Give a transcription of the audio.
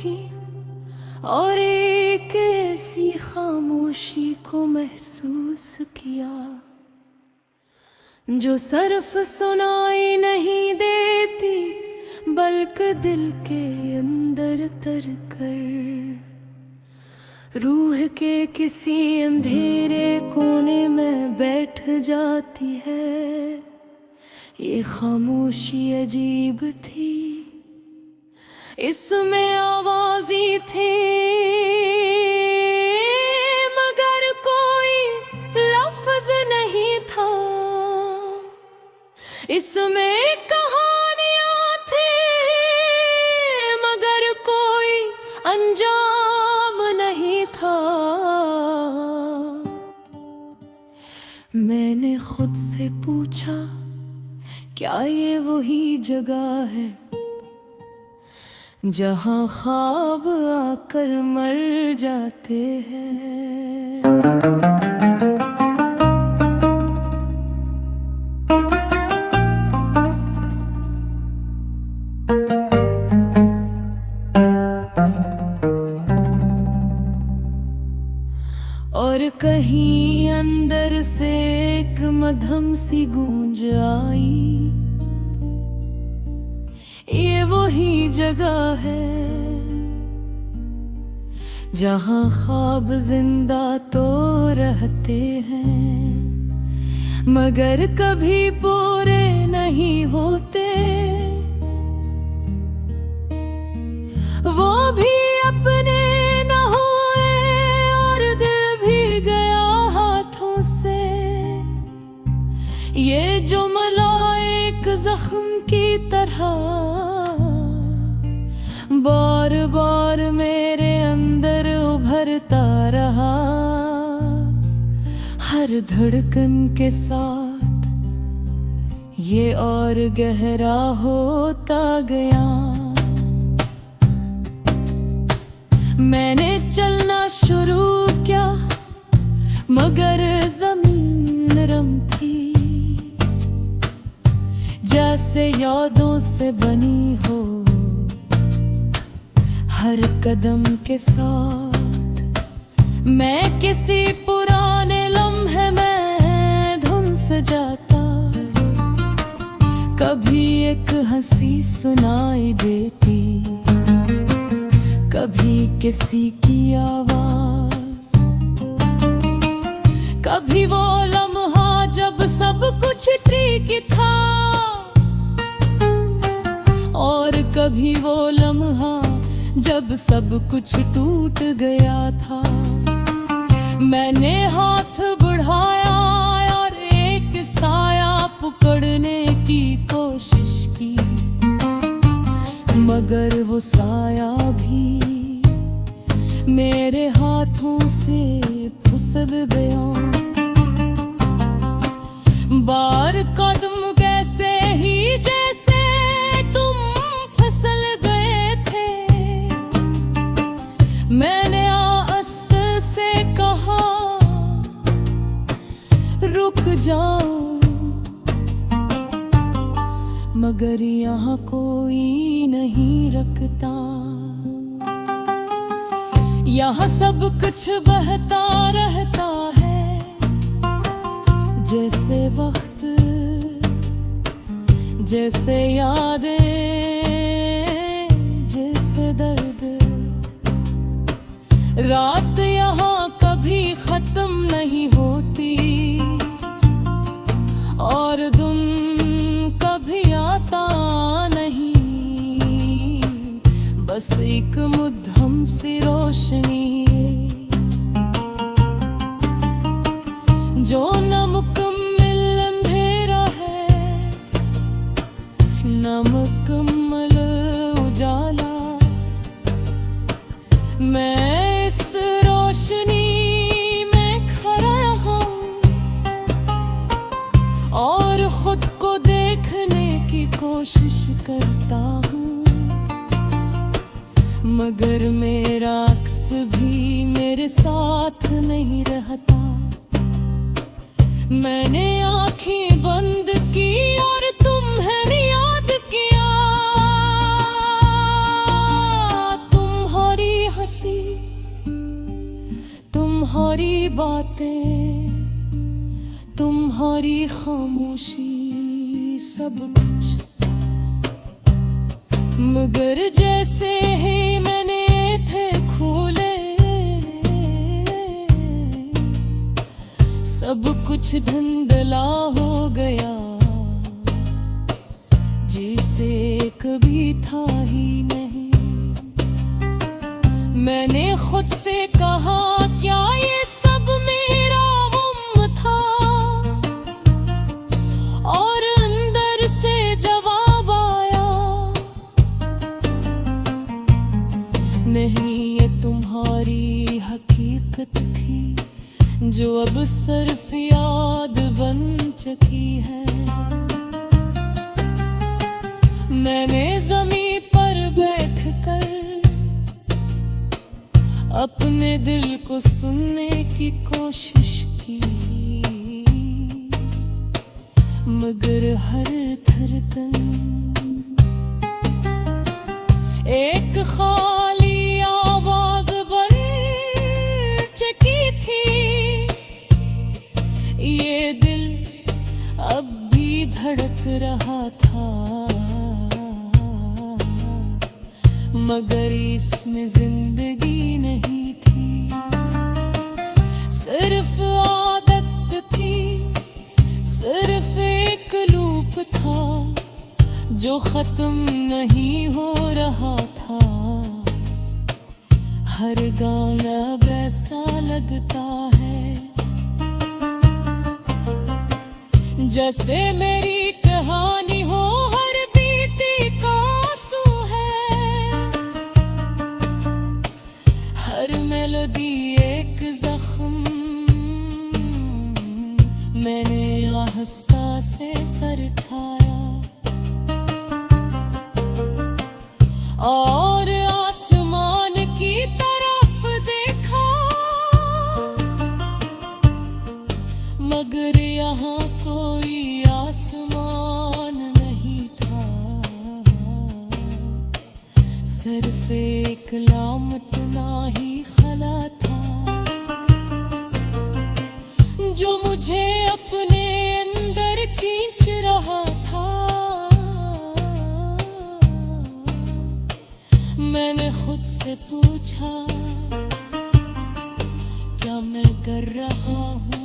की और एक ऐसी खामोशी को महसूस किया जो सिर्फ सुनाई नहीं देती बल्कि दिल के अंदर तर कर रूह के किसी अंधेरे कोने में बैठ जाती है। ये खामोशी अजीब थी, इसमें आवाज़ी थी मगर कोई लफ्ज नहीं था। इसमें कहानियां थी मगर कोई अंजाम नहीं था। मैंने खुद से पूछा, क्या ये वही जगह है जहाँ ख्वाब आकर मर जाते हैं। और कहीं अंदर से एक मध्यम सी गूंज आई, ये वही जगह है जहाँ ख्वाब जिंदा तो रहते हैं मगर कभी पूरे नहीं होते। वो भी अपने न हुए और दिल भी गया हाथों से। ये जुमला एक जख्म की तरह बार बार मेरे अंदर उभरता रहा। हर धड़कन के साथ ये और गहरा होता गया। मैंने चलना शुरू किया मगर जमीन नरम थी, जैसे यादों से बनी हो। हर कदम के साथ मैं किसी पुराने लम्हे में धुंस जाता। कभी एक हंसी सुनाई देती, कभी किसी की आवाज, कभी वो लम्हा जब सब कुछ ठीक था और कभी वो लम्हा जब सब कुछ टूट गया था। मैंने हाथ बढ़ाया और एक साया पकड़ने की कोशिश की मगर वो साया भी मेरे हाथों से फिसल गया। बार कदम कैसे ही जैसे तुम फिसल गए थे। मैंने आस्ते से कहा, रुक जाओ, मगर यहाँ कोई नहीं रखता। यहाँ सब कुछ बहता रहता है जैसे वक्त, जैसे यादें, जैसे दर्द। रात यहाँ कभी खत्म नहीं होती और दिन कभी आता नहीं। बस एक मध्यम सी रोशनी जो न मुकम्मल अंधेरा है न मुकम्मल उजाला। मैं इस रोशनी में खड़ा हूँ और खुद को देखने की कोशिश करता हूँ मगर मेरा अक्स भी मेरे साथ नहीं रहता। मैंने आँखें बंद की और तुम्हें याद किया। तुम तुम्हारी बातें, तुम्हारी खामोशी, सब कुछ मगर जैसे ही मैंने थे खोले, सब कुछ धुंधला हो गया, जिसे कभी था ही नहीं। मैंने खुद से कहा क्या ये सब मेरा गुम था, और अंदर से जवाब आया, नहीं ये तुम्हारी हकीकत थी, जो अब सिर्फ याद बन चुकी है। मैंने ज़मीं पर बैठकर अपने दिल को सुनने की कोशिश की, मगर हर धड़कन एक खाली आवाज बन चुकी थी। ये दिल अब भी धड़क रहा था, मगर इसमें जिंदगी नहीं थी, सिर्फ आदत थी, सिर्फ एक लूप था जो खत्म नहीं हो रहा था। हर गाना वैसा लगता है जैसे मेरी कहानी हो, हर बीती का आंसू है, हर मेलोडी एक जख्म। मैंने आहिस्ता से सर उठाया और आसमान की तरफ देखा, मगर यहाँ कोई आसमान नहीं था, सिर्फ एक लामटना ही खला था, जो मुझे अपने अंदर खींच रहा था। मैंने खुद से पूछा क्या मैं कर रहा हूँ